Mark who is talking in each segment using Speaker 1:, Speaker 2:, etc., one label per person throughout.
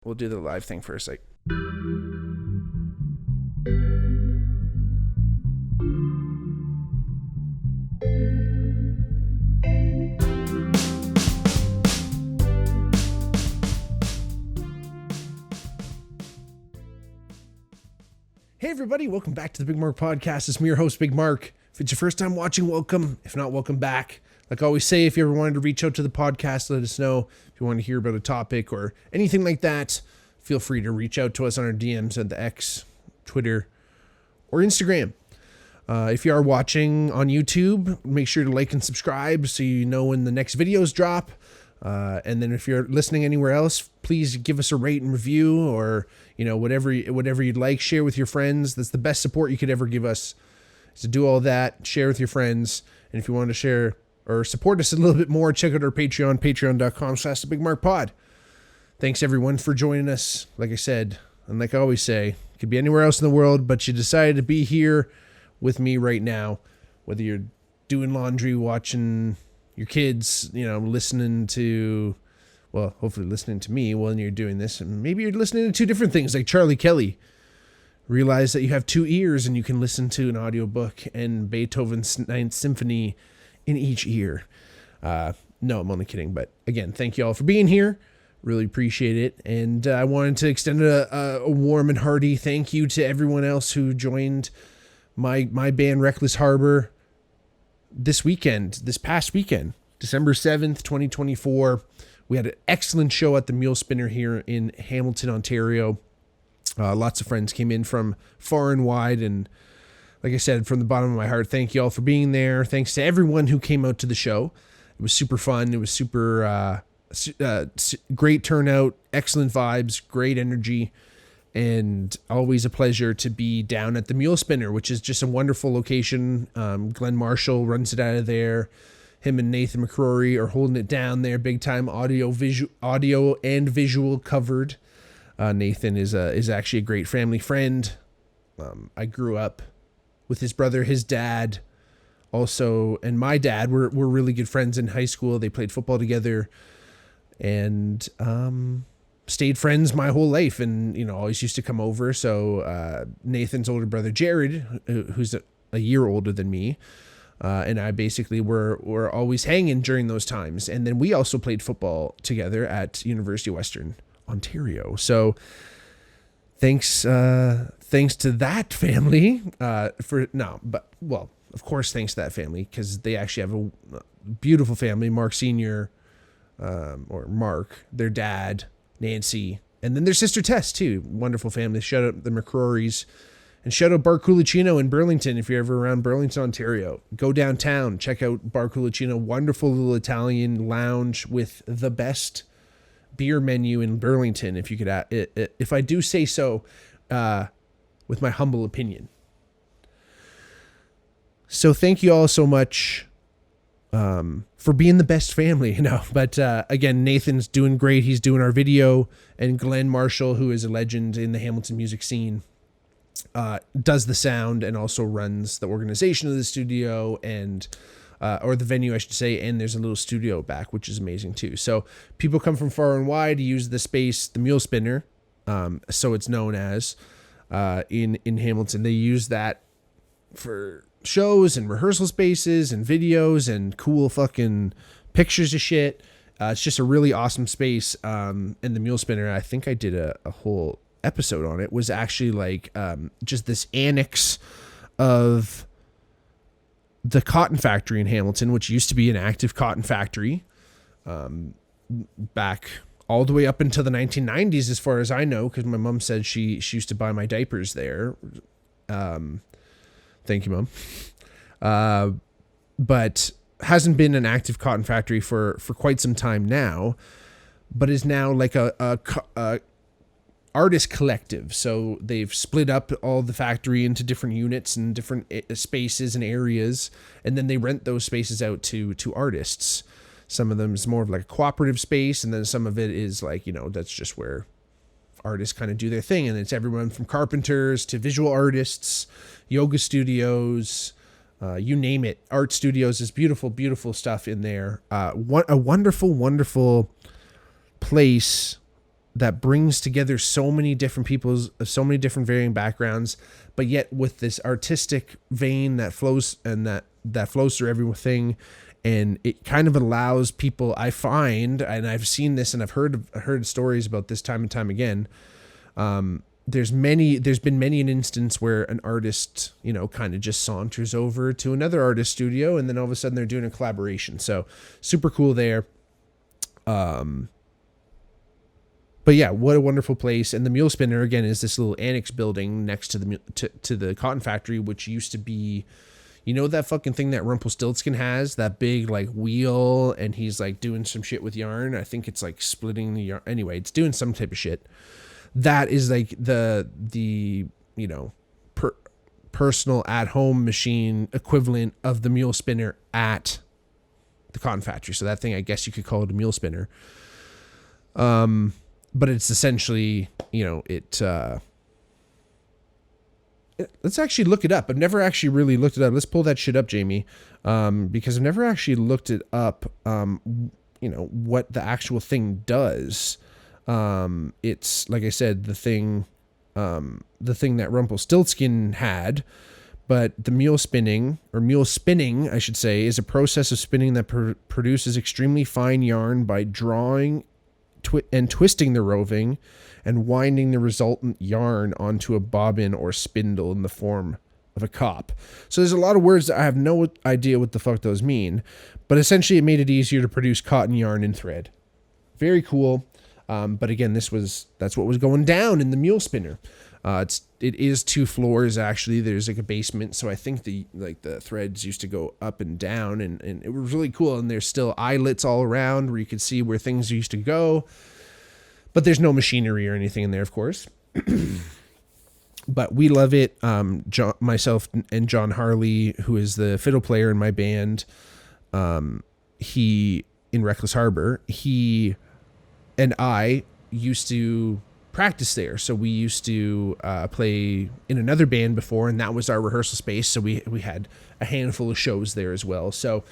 Speaker 1: we'll do the live thing first. Like, hey everybody, welcome back to the Bigmark podcast. It's me, your host, Bigmark. If it's your first time watching, welcome. If not, welcome back. Like I always say, if you ever wanted to reach out to the podcast, let us know. If you want to hear about a topic or anything like that, feel free to reach out to us on our DMs at the X, Twitter, or Instagram. If you are watching on YouTube, make sure to like and subscribe so you know when the next videos drop. And then if you're listening anywhere else, please give us a rate and review, or, you know, whatever you'd like. Share with your friends. That's the best support you could ever give us, is to do all that, share with your friends. And if you want to share or support us a little bit more, check out our Patreon, patreon.com/thebigmarkpod. Thanks everyone for joining us. Like I said, and like I always say, you could be anywhere else in the world, but you decided to be here with me right now, whether you're doing laundry, watching your kids, you know, listening to, well, hopefully listening to me while you're doing this. And maybe you're listening to two different things, like Charlie Kelly. Realize that you have two ears and you can listen to an audiobook and Beethoven's Ninth Symphony in each ear. No, I'm only kidding. But again, thank you all for being here. Really appreciate it. And I wanted to extend a warm and hearty thank you to everyone else who joined my band Wreckless Harbour this past weekend, December 7th, 2024. We had an excellent show at the Mule Spinner here in Hamilton, Ontario. Lots of friends came in from far and wide, and like I said, from the bottom of my heart, thank you all for being there. Thanks to everyone who came out to the show. It was super fun. It was super great turnout, excellent vibes, great energy, and always a pleasure to be down at the Mule Spinner, which is just a wonderful location. Glenn Marshall runs it out of there. Him and Nathan McCrory are holding it down there, big time, audio and visual covered. Nathan is actually a great family friend. I grew up with his brother, his dad, also, and my dad were really good friends in high school. They played football together, and stayed friends my whole life, and, you know, always used to come over. So Nathan's older brother Jared, who's a year older than me, and I basically were always hanging during those times. And then we also played football together at University of Western Ontario. So thanks to that family of course, thanks to that family, because they actually have a beautiful family. Mark Sr., or Mark, their dad, Nancy, and then their sister Tess too. Wonderful family. Shout out the McCrorys, and shout out Bar Culicino in Burlington. If you're ever around Burlington, Ontario, go downtown, check out Bar Culicino. Wonderful little Italian lounge with the best beer menu in Burlington, if you could if I do say so, with my humble opinion. So thank you all so much for being the best family, you know. But again, Nathan's doing great. He's doing our video, and Glenn Marshall, who is a legend in the Hamilton music scene, does the sound and also runs the organization of the studio and or the venue, I should say. And there's a little studio back, which is amazing too. So people come from far and wide to use the space, the Mule Spinner, so it's known as, in Hamilton. They use that for shows and rehearsal spaces and videos and cool fucking pictures of shit. It's just a really awesome space. And the Mule Spinner, I think I did a whole episode on it, was actually like just this annex of the cotton factory in Hamilton, which used to be an active cotton factory back all the way up until the 1990s, as far as I know, because my mom said she used to buy my diapers there. Thank you, Mom. But hasn't been an active cotton factory for quite some time now, but is now like a artist collective. So they've split up all the factory into different units and different spaces and areas, and then they rent those spaces out to artists. Some of them is more of like a cooperative space, and then some of it is like, you know, that's just where artists kind of do their thing. And it's everyone from carpenters to visual artists, yoga studios, you name it, art studios. Is beautiful, beautiful stuff in there. A wonderful, wonderful place that brings together so many different people's, so many different varying backgrounds, but yet with this artistic vein that flows and that flows through everything. And it kind of allows people, I find, and I've seen this and I've heard stories about this time and time again. There's been many an instance where an artist, you know, kind of just saunters over to another artist studio, and then all of a sudden they're doing a collaboration. So super cool there. But yeah, what a wonderful place. And the Mule Spinner, again, is this little annex building next to the cotton factory, which used to be, you know, that fucking thing that Rumpelstiltskin has, that big like wheel, and he's like doing some shit with yarn. I think it's like splitting the yarn. Anyway, it's doing some type of shit. That is like the you know, personal at home machine equivalent of the Mule Spinner at the cotton factory. So that thing, I guess you could call it a Mule Spinner. But it's essentially, you know, let's actually look it up. I've never actually really looked it up. Let's pull that shit up, Jamie. Because I've never actually looked it up, you know, what the actual thing does. It's, like I said, the thing that Rumpelstiltskin had, but the mule spinning, I should say, is a process of spinning that produces extremely fine yarn by drawing and twisting the roving and winding the resultant yarn onto a bobbin or spindle in the form of a cop. So there's a lot of words that I have no idea what the fuck those mean, but essentially it made it easier to produce cotton yarn and thread. Very cool. But again, that's what was going down in the Mule Spinner. It is 2 floors actually. There's like a basement, so I think the threads used to go up and down, and it was really cool. And there's still eyelets all around where you could see where things used to go. But there's no machinery or anything in there, of course. But we love it. Myself and John Harley, who is the fiddle player in my band, he in Wreckless Harbour, he and I used to practice there. So we used to play in another band before, and that was our rehearsal space. So we had a handful of shows there as well. So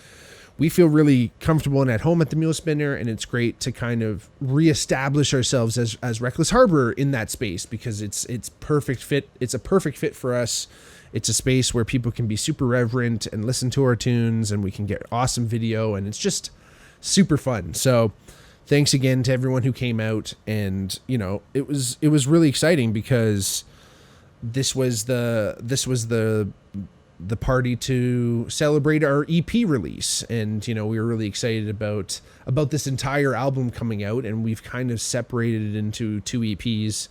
Speaker 1: we feel really comfortable and at home at the Mule Spinner, and it's great to kind of reestablish ourselves as Wreckless Harbour in that space, because it's perfect fit. It's a perfect fit for us. It's a space where people can be super reverent and listen to our tunes, and we can get awesome video, and it's just super fun. So thanks again to everyone who came out, and you know, it was really exciting because this was the party to celebrate our EP release, and you know, we were really excited about this entire album coming out, and we've kind of separated it into 2 EPs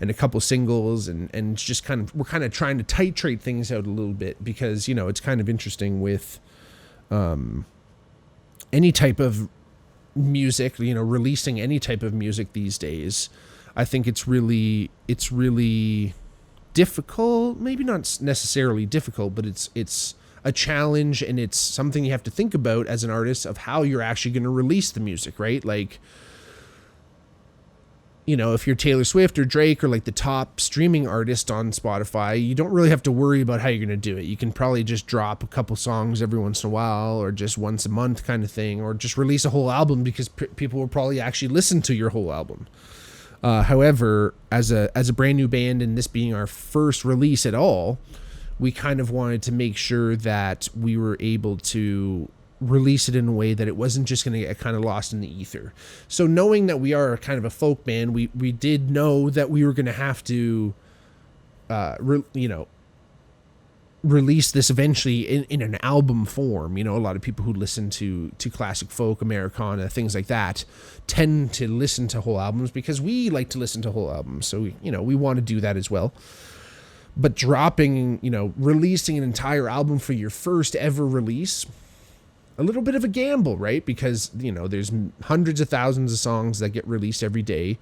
Speaker 1: and a couple singles, and just we're kind of trying to titrate things out a little bit, because you know, it's kind of interesting with any type of music, you know, releasing any type of music these days. I think it's really difficult, maybe not necessarily difficult, but it's a challenge, and it's something you have to think about as an artist of how you're actually going to release the music, right? Like, you know, if you're Taylor Swift or Drake or like the top streaming artist on Spotify, you don't really have to worry about how you're going to do it. You can probably just drop a couple songs every once in a while, or just once a month kind of thing, or just release a whole album, because people will probably actually listen to your whole album. However, as a brand new band, and this being our first release at all, we kind of wanted to make sure that we were able to release it in a way that it wasn't just going to get kind of lost in the ether. So knowing that we are kind of a folk band, we did know that we were going to have to, release this eventually in an album form. You know, a lot of people who listen to classic folk, Americana, things like that, tend to listen to whole albums, because we like to listen to whole albums. So, we want to do that as well. But releasing an entire album for your first ever release, a little bit of a gamble, right? Because, there's hundreds of thousands of songs that get released every day.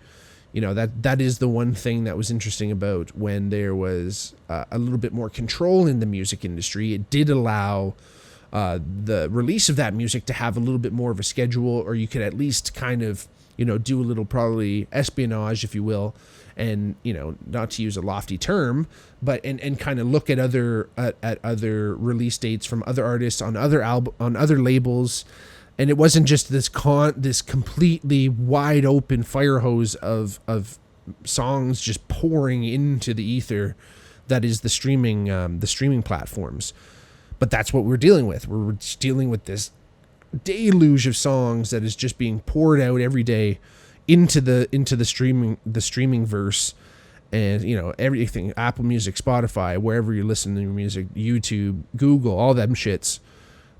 Speaker 1: That is the one thing that was interesting about when there was a little bit more control in the music industry. It did allow the release of that music to have a little bit more of a schedule, or you could at least kind of, do a little probably espionage, if you will, and, not to use a lofty term, but and kind of look at other release dates from other artists on other labels, And it wasn't just this completely wide open fire hose of songs just pouring into the ether that is the streaming platforms. But that's what we're dealing with. We're just dealing with this deluge of songs that is just being poured out every day into the streaming verse. And, you know, everything, Apple Music, Spotify, wherever you listen to your music, YouTube, Google, all them shits.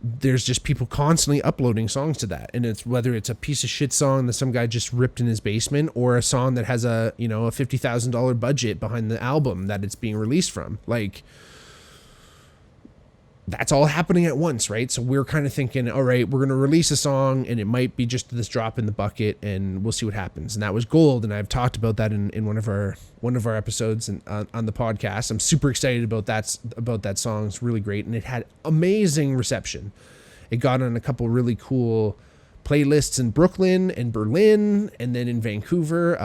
Speaker 1: There's just people constantly uploading songs to that. And it's whether it's a piece of shit song that some guy just ripped in his basement, or a song that has a $50,000 budget behind the album that it's being released from. Like, that's all happening at once, right? So we're kind of thinking, all right, we're going to release a song and it might be just this drop in the bucket and we'll see what happens. And that was gold. And I've talked about that in one of our episodes on the podcast. I'm super excited about that song. It's really great. And it had amazing reception. It got on a couple really cool playlists in Brooklyn and Berlin, and then in Vancouver.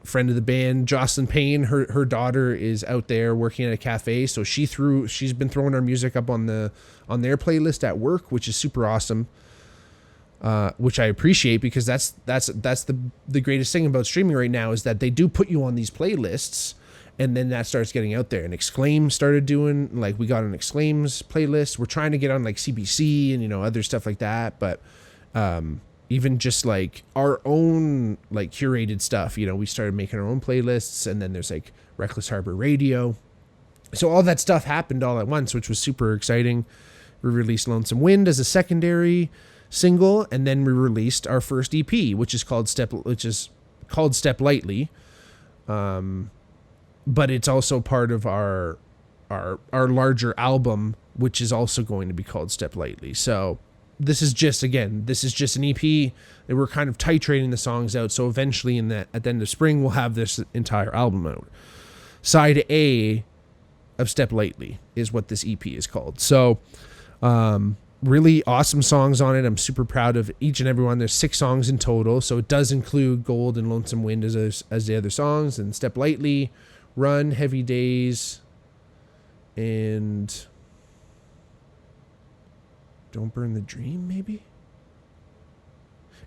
Speaker 1: Friend of the band, Jocelyn Payne, her daughter is out there working at a cafe, so she's been throwing our music up on their playlist at work, which is super awesome. Which I appreciate, because that's the greatest thing about streaming right now, is that they do put you on these playlists, and then that starts getting out there. And Exclaim started doing, like, we got an Exclaim's playlist. We're trying to get on like CBC and, you know, other stuff like that, but even just like our own like curated stuff, you know, we started making our own playlists. And then there's like Wreckless Harbour Radio. So all that stuff happened all at once, which was super exciting. We released Lonesome Wind as a secondary single, and then we released our first EP, which is called Step Lightly. But it's also part of our larger album, which is also going to be called Step Lightly. So this is just an EP that we're kind of titrating the songs out. So eventually at the end of spring, we'll have this entire album out. Side A of Step Lightly is what this EP is called. So, really awesome songs on it. I'm super proud of each and every one. There's 6 songs in total. So it does include Gold and Lonesome Wind as the other songs, and Step Lightly, Run, Heavy Days, and Don't Burn the Dream, maybe?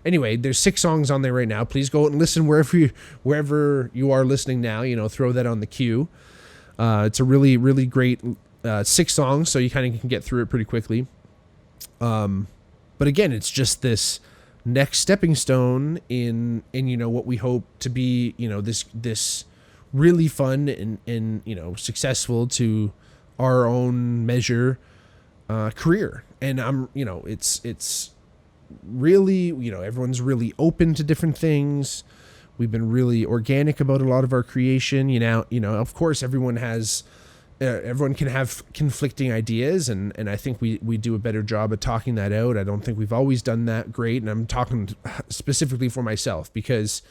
Speaker 1: Anyway, there's 6 songs on there right now. Please go and listen wherever you are listening now. You know, throw that on the queue. It's a really, really great 6 songs, so you kind of can get through it pretty quickly. But again, it's just this next stepping stone in you know, what we hope to be, you know, this really fun and you know, successful to our own measure career. And I'm, you know, it's really, you know, everyone's really open to different things. We've been really organic about a lot of our creation. You know, of course, everyone can have conflicting ideas, and I think we do a better job at talking that out. I don't think we've always done that great, and I'm talking specifically for myself, because,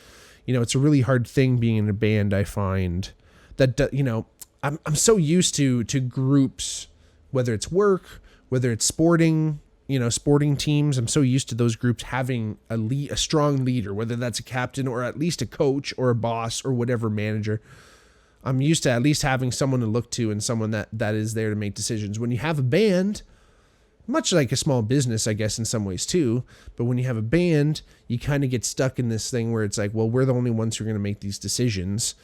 Speaker 1: you know, it's a really hard thing being in a band. I find that, you know, I'm so used to groups, whether it's work, whether it's sporting teams. I'm so used to those groups having a strong leader, whether that's a captain or at least a coach or a boss or whatever, manager. I'm used to at least having someone to look to and someone that is there to make decisions. When you have a band, much like a small business, I guess, in some ways too, but when you have a band, you kind of get stuck in this thing where it's like, well, we're the only ones who are going to make these decisions.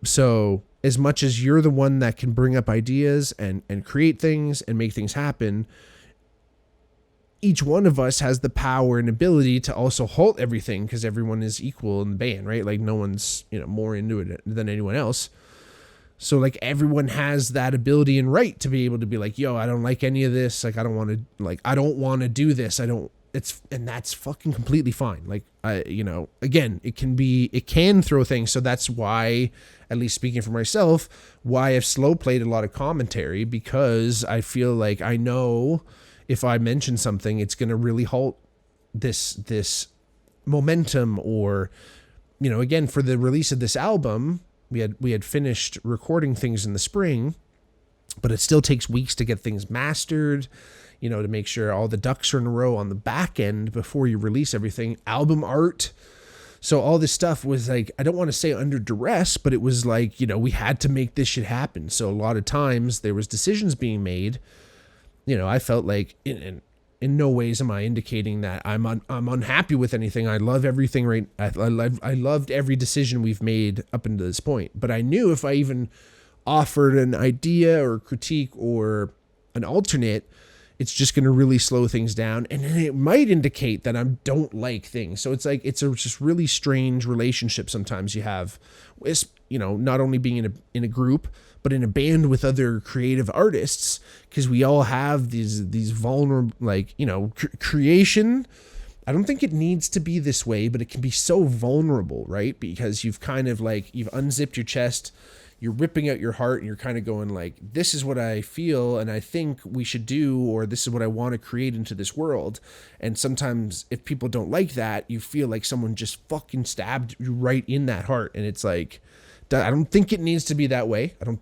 Speaker 1: So as much as you're the one that can bring up ideas and create things and make things happen, each one of us has the power and ability to also halt everything, because everyone is equal in the band, right? Like, no one's, you know, more into it than anyone else. So like, everyone has that ability and right to be able to be like, yo, I don't like any of this. Like, I don't want to do this. And that's fucking completely fine. Like, you know, again, it can throw things. So that's why, at least speaking for myself, why I've slow played a lot of commentary, because I feel like I know if I mention something, it's going to really halt this momentum. Or, you know, again, for the release of this album, we had finished recording things in the spring, but it still takes weeks to get things mastered, you know, to make sure all the ducks are in a row on the back end before you release everything. Album art. So all this stuff was like, I don't want to say under duress, but it was like, you know, we had to make this shit happen. So a lot of times there was decisions being made. You know, I felt like, and in no ways am I indicating that I'm unhappy with anything. I love everything, right? I loved every decision we've made up until this point. But I knew if I even offered an idea or critique or an alternate, it's just going to really slow things down. And it might indicate that I don't like things. So it's like, it's a just really strange relationship sometimes you have with, not only being in a group, but in a band with other creative artists, because we all have these vulnerable, creation. I don't think it needs to be this way, but it can be so vulnerable, right? Because you've kind of you've unzipped your chest, you're ripping out your heart, and you're kind of going like, this is what I feel and I think we should do, or this is what I want to create into this world. And sometimes if people don't like that, you feel like someone just fucking stabbed you right in that heart. And it's like, I don't think it needs to be that way. But I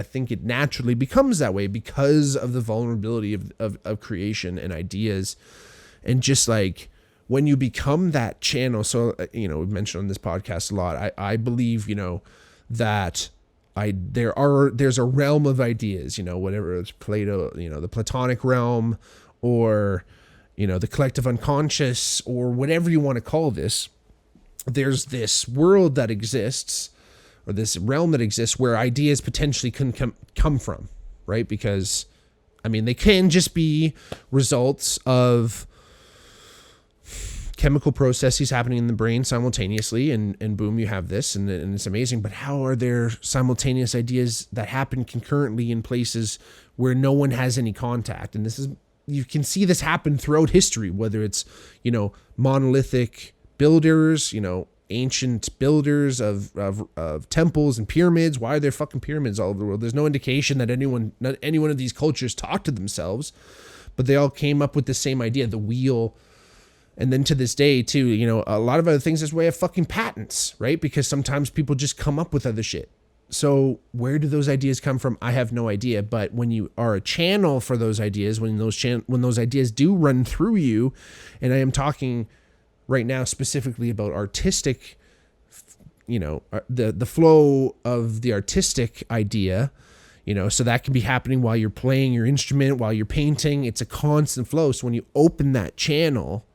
Speaker 1: think it naturally becomes that way because of the vulnerability of creation and ideas. And just like when you become that channel. So, we've mentioned on this podcast a lot. I believe, that there's a realm of ideas, whatever it's Plato, the Platonic realm, or, the collective unconscious, or whatever you want to call this. There's this world that exists, or this realm that exists, where ideas potentially can come from, right? Because, they can just be results of chemical processes happening in the brain simultaneously, and boom, you have this, and it's amazing. But how are there simultaneous ideas that happen concurrently in places where no one has any contact? And you can see this happen throughout history, whether it's, monolithic builders, ancient builders of temples and pyramids. Why are there fucking pyramids all over the world? There's no indication that any one of these cultures talked to themselves, but they all came up with the same idea, the wheel. And then to this day too, a lot of other things this way have fucking patents, right? Because sometimes people just come up with other shit. So where do those ideas come from? I have no idea. But when you are a channel for those ideas, when those ideas do run through you, and I am talking right now specifically about artistic, the flow of the artistic idea, so that can be happening while you're playing your instrument, while you're painting. It's a constant flow. So when you open that channel,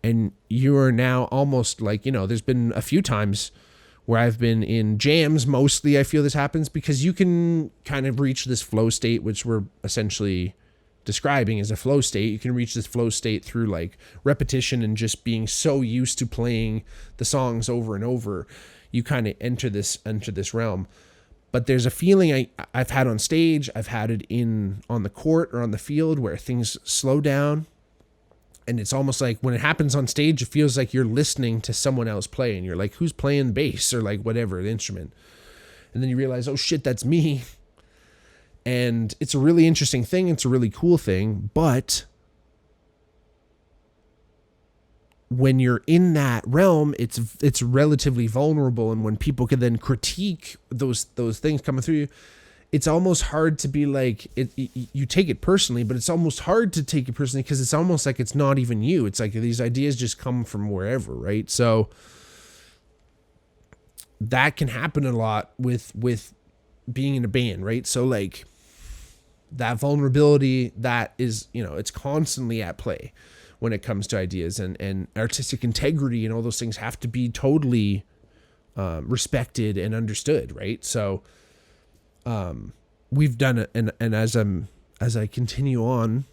Speaker 1: and you are now almost like, there's been a few times where I've been in jams, mostly I feel this happens, because you can kind of reach this flow state, which we're essentially describing as a flow state. You can reach this flow state through repetition and just being so used to playing the songs over and over. You kind of enter this realm. But there's a feeling I've had on stage, I've had it on the court or on the field, where things slow down. And it's almost like when it happens on stage, it feels like you're listening to someone else play, and you're like, who's playing bass or whatever, the instrument. And then you realize, oh shit, that's me. And it's a really interesting thing. It's a really cool thing. But when you're in that realm, it's relatively vulnerable. And when people can then critique those things coming through you, it's almost hard to be like, you take it personally, but it's almost hard to take it personally because it's almost like it's not even you. It's like these ideas just come from wherever, right? So that can happen a lot with being in a band, right? So that vulnerability, that is, it's constantly at play when it comes to ideas, and artistic integrity and all those things have to be totally respected and understood, right? So we've done it, and as I continue on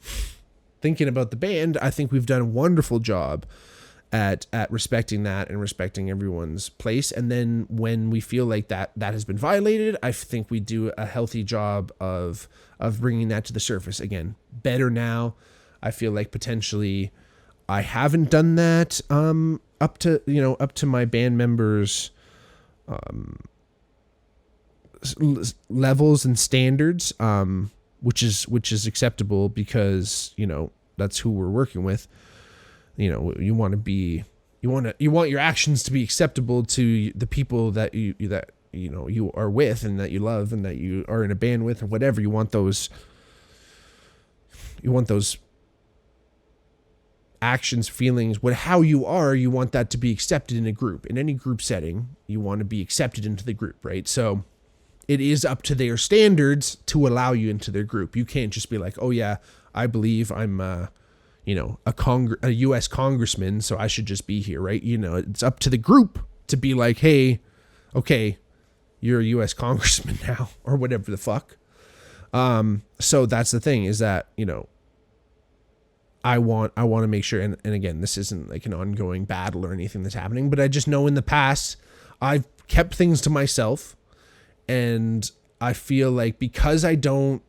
Speaker 1: thinking about the band, I think we've done a wonderful job at respecting that and respecting everyone's place. And then when we feel like that has been violated, I think we do a healthy job of bringing that to the surface again. Better now. I feel like potentially I haven't done that up to my band members' levels and standards, which is acceptable because that's who we're working with. You want your actions to be acceptable to the people that you are with and that you love and that you are in a band with or whatever. You want those actions, feelings, how you are, you want that to be accepted in a group. In any group setting, you want to be accepted into the group, right? So it is up to their standards to allow you into their group. You can't just be like, oh yeah, I believe I'm, you know, a U.S. congressman, so I should just be here, right? You know, it's up to the group to be like, hey, okay, you're a U.S. congressman now, or whatever the fuck. So that's the thing, is that, you know, I want to make sure, and again, this isn't like an ongoing battle or anything that's happening, but I just know in the past I've kept things to myself, and I feel like because I don't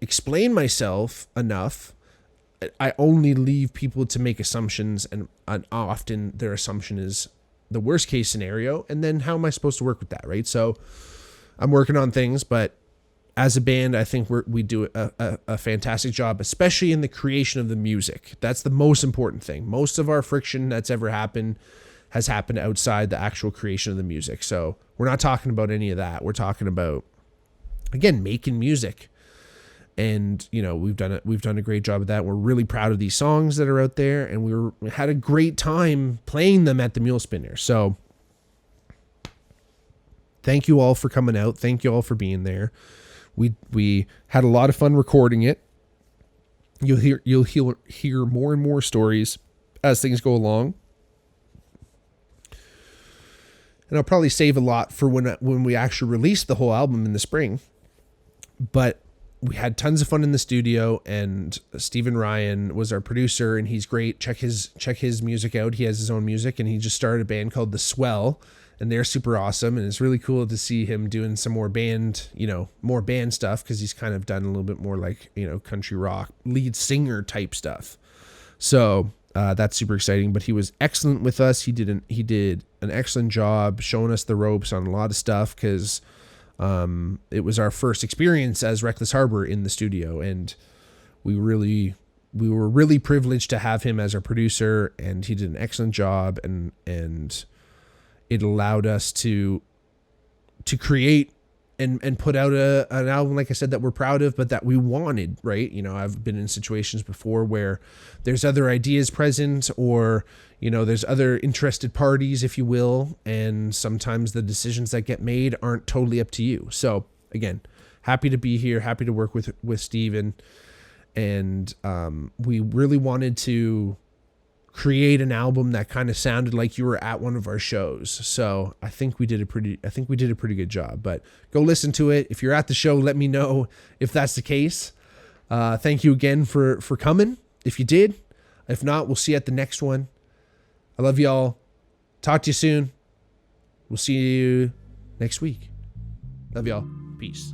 Speaker 1: explain myself enough, I only leave people to make assumptions, and often their assumption is the worst case scenario, and then how am I supposed to work with that, right? So I'm working on things, but as a band, I think we do a fantastic job, especially in the creation of the music. That's the most important thing. Most of our friction that's ever happened has happened outside the actual creation of the music. So we're not talking about any of that. We're talking about, again, making music. And, you know, we've done a great job of that. We're really proud of these songs that are out there, and we had a great time playing them at the Mule Spinner. So thank you all for coming out. Thank you all for being there. We had a lot of fun recording it. You'll hear more and more stories as things go along. And I'll probably save a lot for when we actually release the whole album in the spring. But we had tons of fun in the studio, and Stephen Ryan was our producer, and he's great. Check his music out. He has his own music, and he just started a band called The Swell, and they're super awesome. And it's really cool to see him doing some more band stuff, because he's kind of done a little bit more like, you know, country rock lead singer type stuff. So that's super exciting. But he was excellent with us. He did an excellent job showing us the ropes on a lot of stuff, because it was our first experience as Wreckless Harbour in the studio, and we were really privileged to have him as our producer, and he did an excellent job, and it allowed us to create and put out an album, like I said, that we're proud of, but that we wanted, right? You know, I've been in situations before where there's other ideas present, or, you know, there's other interested parties, if you will, and sometimes the decisions that get made aren't totally up to you. So again, happy to be here, happy to work with Steven, and we really wanted to create an album that kind of sounded like you were at one of our shows. So I think we did a pretty good job. But go listen to it. If you're at the show, let me know if that's the case. Thank you again for coming, if you did. If not, we'll see you at the next one. I love y'all. Talk to you soon. We'll see you next week. Love y'all. Peace.